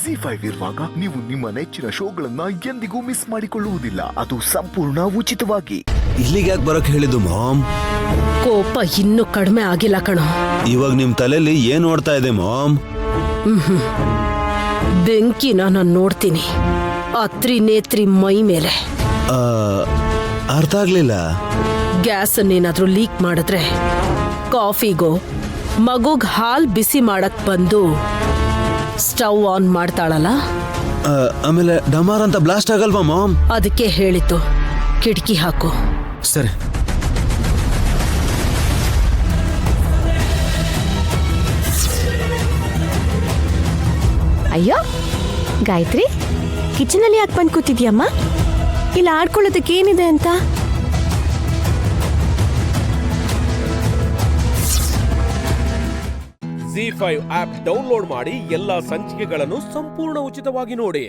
ZEE5 ಇರುವಾಗ ನೀವು ನಿಮ್ಮ ನೆಚ್ಚಿನ ಶೋಗಳನ್ನ ಎಂದಿಗೂ ಮಿಸ್ ಮಾಡಿಕೊಳ್ಳುವುದಿಲ್ಲ. ಅದು ಸಂಪೂರ್ಣ ಉಚಿತವಾಗಿ. ಇಲ್ಲಿಗೆ ಯಾಕೆ ಬರಕ್ ಹೇಳಿದ್ದು ಮಾಮ್? ಕೋಪ ಇನ್ನೂ ಕಡಿಮೆ ಆಗಿಲ್ಲ ಕಣೋ. ಇವಾಗ ನಿಮ್ ತಲೆಯಲ್ಲಿ ಏನ್ ಓಡ್ತಾ ಇದೆ ಮಾಮ್? ಬೆಂಕಿನ ನಾನು ನೋಡ್ತೀನಿ ಆ ತ್ರಿನೇತ್ರಿ ಮೈ ಮೇಲೆ. ಅರ್ಥ ಆಗ್ಲಿಲ್ಲ. ಗ್ಯಾಸ್ ಅನ್ನೇನಾದ್ರೂ ಲೀಕ್ ಮಾಡಿದ್ರೆ ಕಾಫಿಗೋ ಮಗುಗ್ ಹಾಲ್ ಬಿಸಿ ಮಾಡಕ್ ಬಂದು ಸ್ಟವ್ ಆನ್ ಮಾಡ್ತಾಳಲ್ಲ, ಆಮೇಲೆ ಡಮಾರ್ ಅಂತ ಬ್ಲಾಸ್ಟ್ ಆಗಲ್ವಾ ಮಾಮ್? ಅದಕ್ಕೆ ಹೇಳಿತ್ತು ಕಿಟಕಿ ಹಾಕು. ಸರಿ. ಅಯ್ಯೋ ಗಾಯತ್ರಿ, ಕಿಚನಲ್ಲಿ ಯಾಕೆ ಬಂದು ಕೂತಿದ್ಯಮ್ಮ? ಇಲ್ಲಿ ಆಡ್ಕೊಳ್ಳೋದಕ್ಕೆ ಏನಿದೆ ಅಂತ? ZEE5 ಆಪ್ ಡೌನ್ಲೋಡ್ ಮಾಡಿ ಎಲ್ಲಾ ಸಂಚಿಕೆಗಳನ್ನು ಸಂಪೂರ್ಣ ಉಚಿತವಾಗಿ ನೋಡಿ.